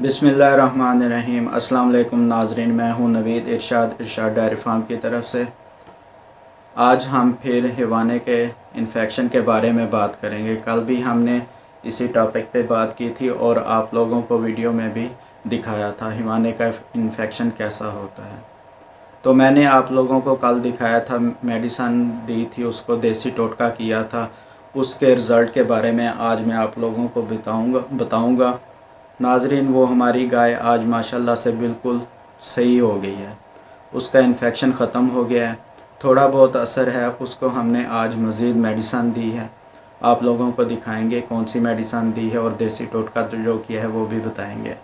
बिस्मिल्लाहिर्रहमानिर्रहीम। अस्सलाम वालेकुम नाज़रीन, मैं हूं नवीद इरशाद डेयरी फार्म की तरफ से। आज हम फिर हिवाने के इन्फेक्शन के बारे में बात करेंगे। कल भी हमने इसी टॉपिक पे बात की थी और आप लोगों को वीडियो में भी दिखाया था हिवाने का इन्फेक्शन कैसा होता है। तो मैंने आप लोगों को कल दिखाया था, मेडिसन दी थी, उसको देसी टोटका किया था। उसके रिज़ल्ट के बारे में आज मैं आप लोगों को बताऊँगा। नाजरीन, वो हमारी गाय आज माशाल्लाह से बिल्कुल सही हो गई है। उसका इन्फेक्शन ख़त्म हो गया है। थोड़ा बहुत असर है, उसको हमने आज मज़ीद मेडिसन दी है। आप लोगों को दिखाएंगे कौन सी मेडिसन दी है और देसी टोटका जो किया है वो भी बताएंगे।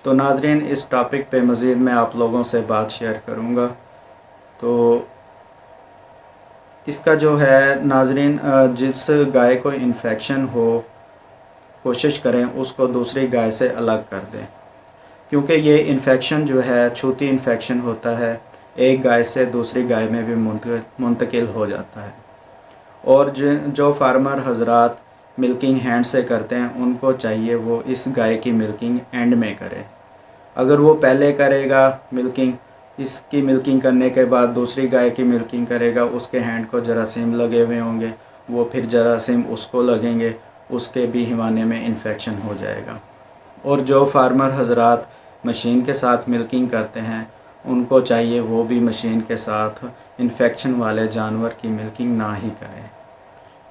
तो नाजरीन, इस टॉपिक पे मज़ीद मैं आप लोगों से बात शेयर करूँगा। तो इसका जो है नाजरीन, जिस गाय को इन्फेक्शन हो कोशिश करें उसको दूसरी गाय से अलग कर दें, क्योंकि ये इन्फेक्शन जो है छूती इन्फेक्शन होता है, एक गाय से दूसरी गाय में भी मुंतकिल हो जाता है। और जो फार्मर हजरात मिल्किंग हैंड से करते हैं उनको चाहिए वो इस गाय की मिल्किंग एंड में करे। अगर वो पहले करेगा मिल्किंग, इसकी मिल्किंग करने के बाद दूसरी गाय की मिल्किंग करेगा, उसके हैंड को जरासीम लगे हुए होंगे, वो फिर जरासीम उसको लगेंगे, उसके भी हिवाने में इन्फेक्शन हो जाएगा। और जो फार्मर हजरात मशीन के साथ मिल्किंग करते हैं उनको चाहिए वो भी मशीन के साथ इन्फेक्शन वाले जानवर की मिल्किंग ना ही करें,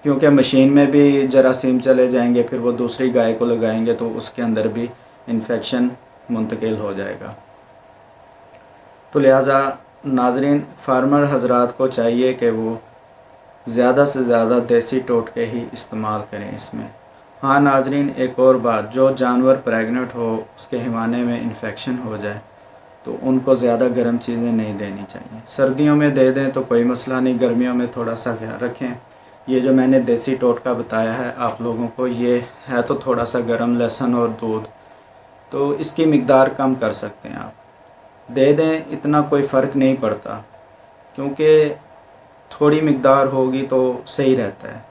क्योंकि मशीन में भी जरासीम चले जाएंगे, फिर वो दूसरी गाय को लगाएंगे तो उसके अंदर भी इन्फेक्शन मुंतकिल हो जाएगा। तो लिहाजा नाजरीन, फार्मर हजरात को चाहिए कि वो ज़्यादा से ज़्यादा देसी टोटके ही इस्तेमाल करें इसमें। हाँ नाजरीन, एक और बात, जो जानवर प्रेग्नेंट हो उसके हिवाने में इन्फेक्शन हो जाए तो उनको ज़्यादा गर्म चीज़ें नहीं देनी चाहिए। सर्दियों में दे दें तो कोई मसला नहीं, गर्मियों में थोड़ा सा ख्याल रखें। ये जो मैंने देसी टोटका बताया है आप लोगों को, ये है तो थोड़ा सा गर्म लहसुन और दूध, तो इसकी मिकदार कम कर सकते हैं आप, दे दें, इतना कोई फ़र्क नहीं पड़ता, क्योंकि थोड़ी मिकदार होगी तो सही रहता है।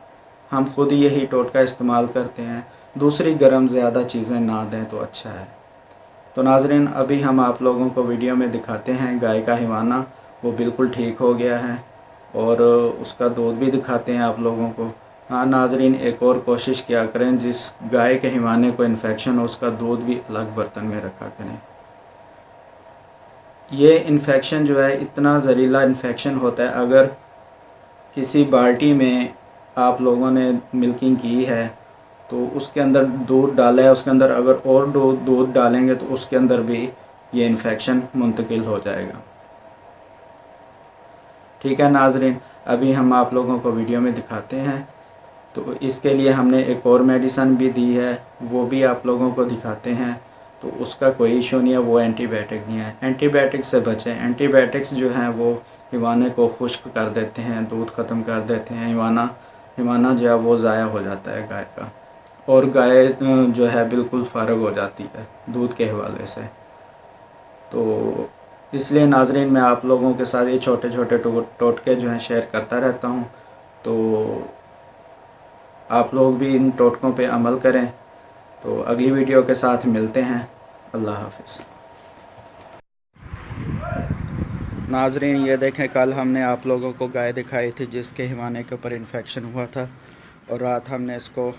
हम खुद यही टोटका इस्तेमाल करते हैं, दूसरी गर्म ज़्यादा चीज़ें ना दें तो अच्छा है। तो नाजरीन, अभी हम आप लोगों को वीडियो में दिखाते हैं गाय का हिवाना, वो बिल्कुल ठीक हो गया है, और उसका दूध भी दिखाते हैं आप लोगों को। हाँ नाजरीन, एक और कोशिश किया करें, जिस गाय के हिवाने को इन्फेक्शन हो उसका दूध भी अलग बर्तन में रखा करें। ये इन्फेक्शन जो है इतना जहरीला इन्फेक्शन होता है, अगर किसी बाल्टी में आप लोगों ने मिल्किंग की है तो उसके अंदर दूध डाला है, उसके अंदर अगर और दूध डालेंगे तो उसके अंदर भी ये इन्फेक्शन मुंतकिल हो जाएगा। ठीक है नाजरीन, अभी हम आप लोगों को वीडियो में दिखाते हैं। तो इसके लिए हमने एक और मेडिसन भी दी है, वो भी आप लोगों को दिखाते हैं। तो उसका कोई इशू नहीं है, वो एंटीबायोटिक नहीं है। एंटीबायोटिक से बचें। एंटीबायोटिक्स जो हैं वो हिवाने को खुश्क कर देते हैं, दूध ख़त्म कर देते हैं, हिवाना जो है वो ज़ाया हो जाता है गाय का, और गाय जो है बिल्कुल फ़ारग हो जाती है दूध के हवाले से। तो इसलिए नाजरीन, मैं आप लोगों के साथ ये छोटे छोटे टोटके जो हैं शेयर करता रहता हूँ। तो आप लोग भी इन टोटकों पे अमल करें। तो अगली वीडियो के साथ मिलते हैं। अल्लाह हाफ़िज़। नाजरीन, ये देखें, कल हमने आप लोगों को गाय दिखाई थी जिसके हिवाने के ऊपर इन्फेक्शन हुआ था, और रात हमने इसको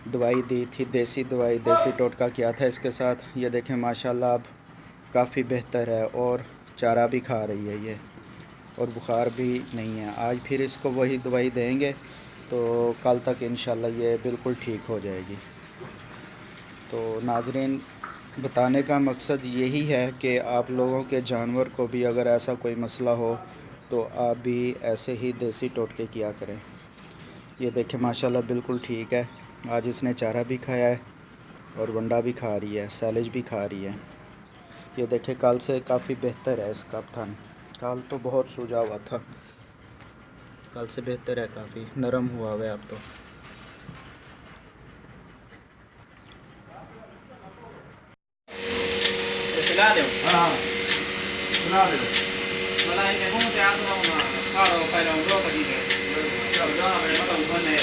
दवाई दी थी, देसी दवाई, देसी टोटका किया था इसके साथ। ये देखें माशाल्लाह अब काफ़ी बेहतर है और चारा भी खा रही है ये, और बुखार भी नहीं है। आज फिर इसको वही दवाई देंगे तो कल तक इंशाल्लाह ये बिल्कुल ठीक हो जाएगी। तो नाजरीन, बताने का मकसद यही है कि आप लोगों के जानवर को भी अगर ऐसा कोई मसला हो तो आप भी ऐसे ही देसी टोटके किया करें। ये देखें माशाल्लाह बिल्कुल ठीक है। आज इसने चारा भी खाया है और वंडा भी खा रही है, सैलेज भी खा रही है। ये देखें कल से काफ़ी बेहतर है इसका थन। कल तो बहुत सूजा हुआ था, कल से बेहतर है, काफ़ी नरम हुआ है अब तो। खिला दो। हाँ, खिला दो। मलाई के मुंह पे आग लगाऊंगा, खाओ पहले हम लोग कभी चल जाना मेरे मतलब बने।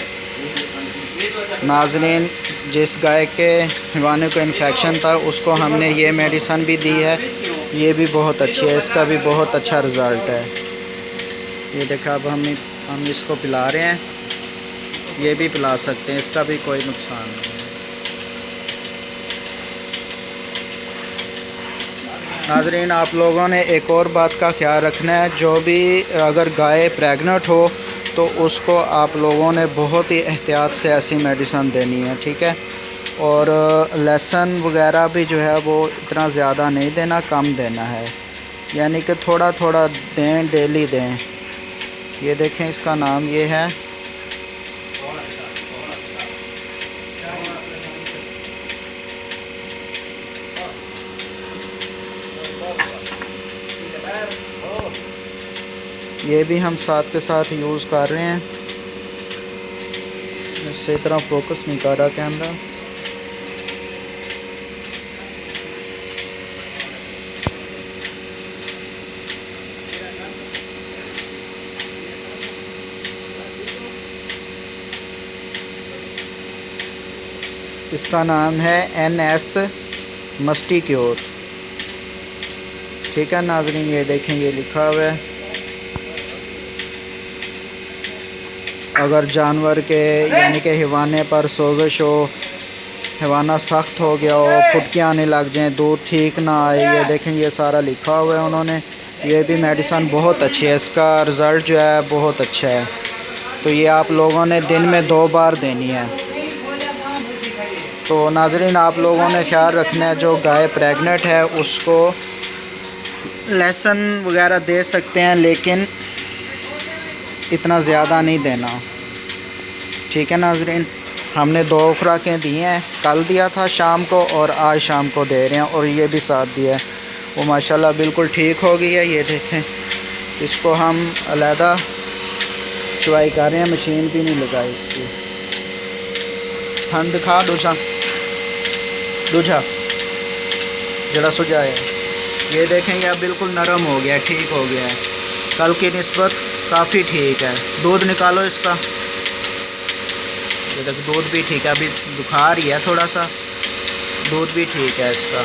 नाज़रीन, जिस गाय के हिवाने को इन्फेक्शन था उसको हमने ये मेडिसन भी दी है, ये भी बहुत अच्छी है, इसका भी बहुत अच्छा रिज़ल्ट है। ये देखा, अब हम इसको पिला रहे हैं, ये भी पिला सकते हैं, इसका भी कोई नुकसान नहीं है। नाज़रीन, आप लोगों ने एक और बात का ख्याल रखना है, जो भी अगर गाय प्रेग्नेंट हो तो उसको आप लोगों ने बहुत ही एहतियात से ऐसी मेडिसन देनी है, ठीक है। और लहसुन वगैरह भी जो है वो इतना ज़्यादा नहीं देना, कम देना है, यानी कि थोड़ा थोड़ा दें, डेली दें। ये देखें, इसका नाम ये है, ये भी हम साथ के साथ यूज़ कर रहे हैं। सही तरह फोकस नहीं कर रहा कैमरा। इसका नाम है NS मस्टिक्योर, ठीक है नाज़रीन। ये देखें, ये लिखा हुआ है। अगर जानवर के यानी कि हिवाने पर सोजिश हो, हिवाना सख्त हो गया हो, फुटकियाँ आने लग जाएं, दूध ठीक ना आए, ये देखें, ये सारा लिखा हुआ है उन्होंने। ये भी मेडिसन बहुत अच्छी है, इसका रिज़ल्ट जो है बहुत अच्छा है। तो ये आप लोगों ने दिन में 2 बार देनी है। तो नाज़रीन, आप लोगों ने ख्याल रखना है, जो गाय प्रेग्नेंट है उसको लहसुन वगैरह दे सकते हैं, लेकिन इतना ज़्यादा नहीं देना, ठीक है नाज़रीन। हमने 2 खुराकें दी हैं, कल दिया था शाम को और आज शाम को दे रहे हैं, और ये भी साथ दिया है, वो माशाल्लाह बिल्कुल ठीक हो गई है। ये देखें, इसको हम अलहदा चुवाई कर रहे हैं, मशीन भी नहीं लगाई इसकी। ठंड दिखा दूजा जरा सुझा है। ये देखें, ये अब बिल्कुल नरम हो गया, ठीक हो गया है, कल की निस्बत काफ़ी ठीक है। दूध निकालो इसका, ये देख, दूध भी ठीक है, अभी बुखार ही है थोड़ा सा, दूध भी ठीक है इसका।